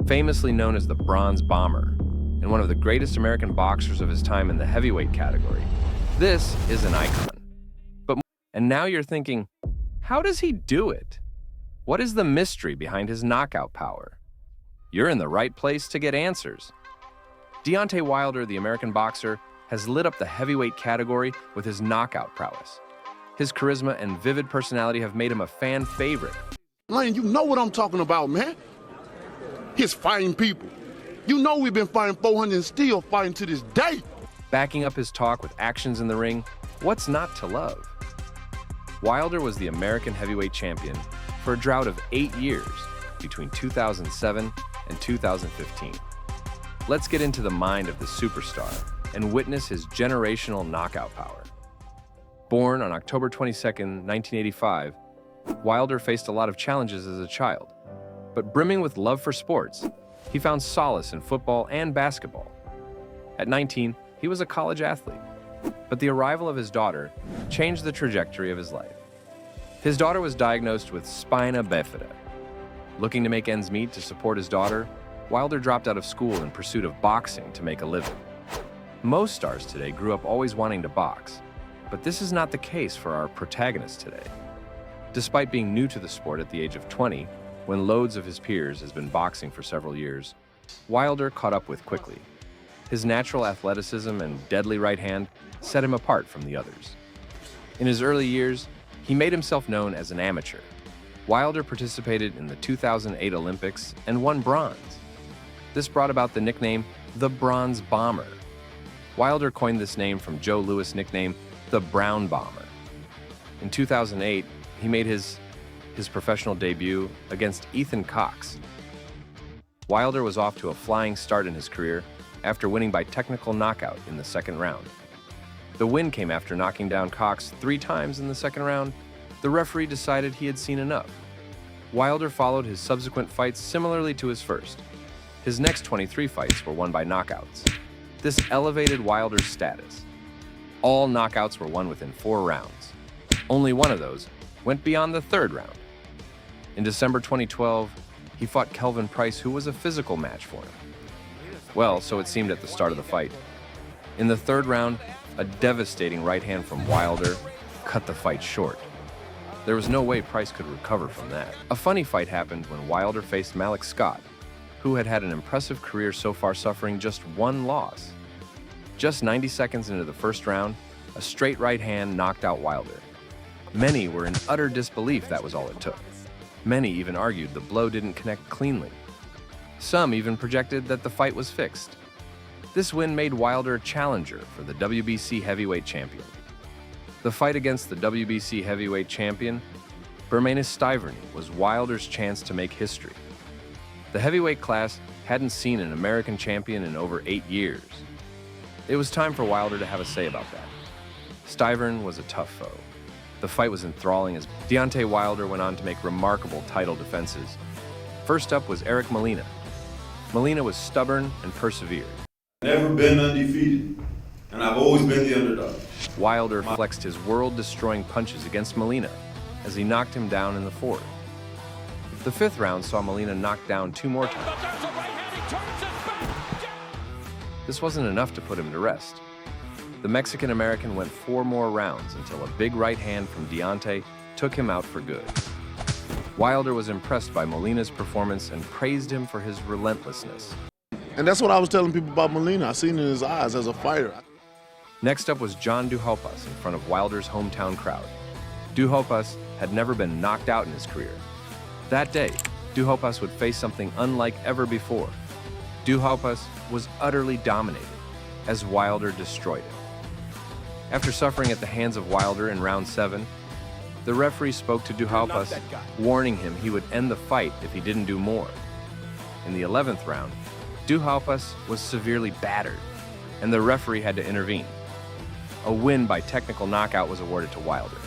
Famously known as the Bronze Bomber, and one of the greatest American boxers of his time in the heavyweight category. This is an icon. And now you're thinking, how does he do it? What is the mystery behind his knockout power? You're in the right place to get answers. Deontay Wilder, the American boxer, has lit up the heavyweight category with his knockout prowess. His charisma and vivid personality have made him a fan favorite. Lane, you know what I'm talking about, man. He's fighting people. You know we've been fighting 400 and still fighting to this day. Backing up his talk with actions in the ring, what's not to love? Wilder was the American heavyweight champion for a drought of 8 years between 2007 and 2015. Let's get into the mind of the superstar and witness his generational knockout power. Born on October 22, 1985, Wilder faced a lot of challenges as a child, but brimming with love for sports, he found solace in football and basketball. At 19, he was a college athlete, but the arrival of his daughter changed the trajectory of his life. His daughter was diagnosed with spina bifida. Looking to make ends meet to support his daughter, Wilder dropped out of school in pursuit of boxing to make a living. Most stars today grew up always wanting to box, but this is not the case for our protagonist today. Despite being new to the sport at the age of 20, when loads of his peers has been boxing for several years, Wilder caught up with quickly. His natural athleticism and deadly right hand set him apart from the others. In his early years, he made himself known as an amateur. Wilder participated in the 2008 Olympics and won bronze. This brought about the nickname, the Bronze Bomber. Wilder coined this name from Joe Louis' nickname, the Brown Bomber. In 2008, he made his professional debut against Ethan Cox. Wilder was off to a flying start in his career after winning by technical knockout in the second round. The win came after knocking down Cox 3 times in the second round. The referee decided he had seen enough. Wilder followed his subsequent fights similarly to his first. His next 23 fights were won by knockouts. This elevated Wilder's status. All knockouts were won within 4 rounds. Only one of those went beyond the 3rd round. In December 2012, he fought Kelvin Price, who was a physical match for him. Well, so it seemed at the start of the fight. In the 3rd round, a devastating right hand from Wilder cut the fight short. There was no way Price could recover from that. A funny fight happened when Wilder faced Malik Scott, who had had an impressive career so far, suffering just 1 loss. Just 90 seconds into the 1st round, a straight right hand knocked out Wilder. Many were in utter disbelief that was all it took. Many even argued the blow didn't connect cleanly. Some even projected that the fight was fixed. This win made Wilder a challenger for the WBC heavyweight champion. The fight against the WBC heavyweight champion, Bermanis Stiverne, was Wilder's chance to make history. The heavyweight class hadn't seen an American champion in over 8 years. It was time for Wilder to have a say about that. Stiverne was a tough foe. The fight was enthralling as Deontay Wilder went on to make remarkable title defenses. First up was Eric Molina. Molina was stubborn and persevered. Never been undefeated, and I've always been the underdog. Wilder flexed his world-destroying punches against Molina as he knocked him down in the 4th. The 5th round saw Molina knocked down 2 more times. This wasn't enough to put him to rest. The Mexican-American went 4 more rounds until a big right hand from Deontay took him out for good. Wilder was impressed by Molina's performance and praised him for his relentlessness. And that's what I was telling people about Molina. I seen it in his eyes as a fighter. Next up was John Duhaupas in front of Wilder's hometown crowd. Duhaupas had never been knocked out in his career. That day, Duhaupas would face something unlike ever before. Duhaupas was utterly dominated as Wilder destroyed him. After suffering at the hands of Wilder in round 7, the referee spoke to Duhaupas, warning him he would end the fight if he didn't do more. In the 11th round, Duhaupas was severely battered, and the referee had to intervene. A win by technical knockout was awarded to Wilder.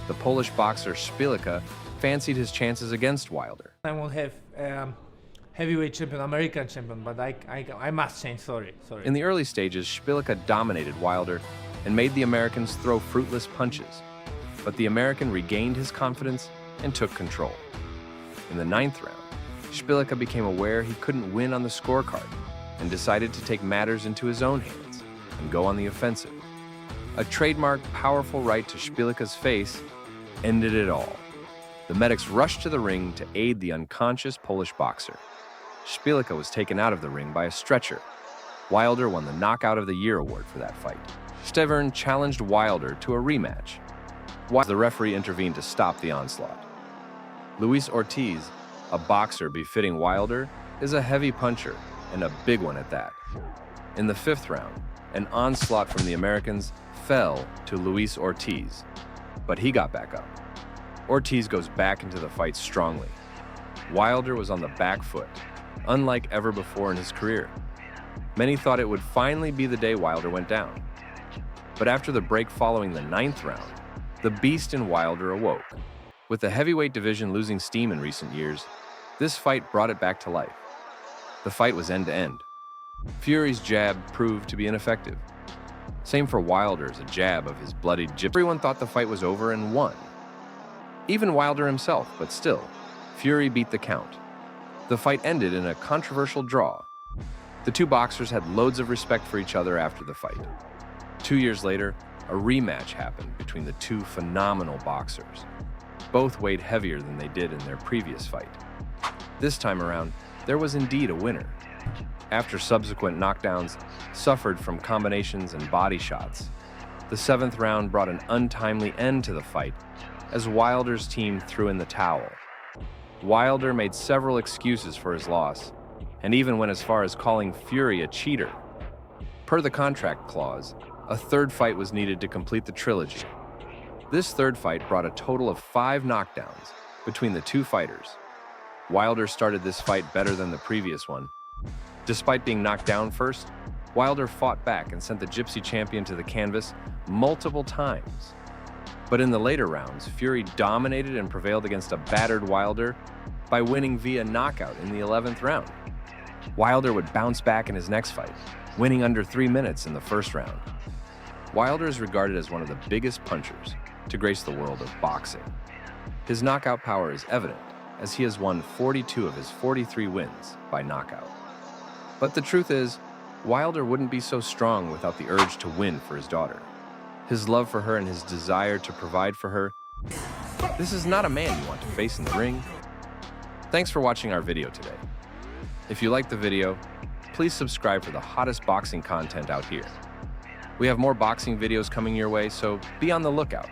The Polish boxer Szpilka fancied his chances against Wilder. I won't have heavyweight champion, American champion, but I must change, sorry. In the early stages, Szpilka dominated Wilder and made the Americans throw fruitless punches. But the American regained his confidence and took control. In the 9th round, Szpilka became aware he couldn't win on the scorecard and decided to take matters into his own hands and go on the offensive. A trademark powerful right to Szpilka's face ended it all. The medics rushed to the ring to aid the unconscious Polish boxer. Szpilka was taken out of the ring by a stretcher. Wilder won the Knockout of the Year award for that fight. Stevern challenged Wilder to a rematch. The referee intervened to stop the onslaught. Luis Ortiz, a boxer befitting Wilder, is a heavy puncher, and a big one at that. In the 5th round, an onslaught from the Americans fell to Luis Ortiz, but he got back up. Ortiz goes back into the fight strongly. Wilder was on the back foot, unlike ever before in his career. Many thought it would finally be the day Wilder went down. But after the break following the 9th round, the beast in Wilder awoke. With the heavyweight division losing steam in recent years, this fight brought it back to life. The fight was end-to-end. Fury's jab proved to be ineffective. Same for Wilder's a jab of his bloodied gypsy. Everyone thought the fight was over and won. Even Wilder himself, but still, Fury beat the count. The fight ended in a controversial draw. The two boxers had loads of respect for each other after the fight. 2 years later, a rematch happened between the two phenomenal boxers. Both weighed heavier than they did in their previous fight. This time around, there was indeed a winner. After subsequent knockdowns suffered from combinations and body shots, the 7th round brought an untimely end to the fight as Wilder's team threw in the towel. Wilder made several excuses for his loss, and even went as far as calling Fury a cheater. Per the contract clause, a 3rd fight was needed to complete the trilogy. This 3rd fight brought a total of 5 knockdowns between the two fighters. Wilder started this fight better than the previous one. Despite being knocked down first, Wilder fought back and sent the Gypsy champion to the canvas multiple times. But in the later rounds, Fury dominated and prevailed against a battered Wilder by winning via knockout in the 11th round. Wilder would bounce back in his next fight, winning under 3 minutes in the 1st round. Wilder is regarded as one of the biggest punchers to grace the world of boxing. His knockout power is evident, as he has won 42 of his 43 wins by knockout. But the truth is, Wilder wouldn't be so strong without the urge to win for his daughter. His love for her and his desire to provide for her. This is not a man you want to face in the ring. Thanks for watching our video today. If you liked the video, please subscribe for the hottest boxing content out here. We have more boxing videos coming your way, so be on the lookout.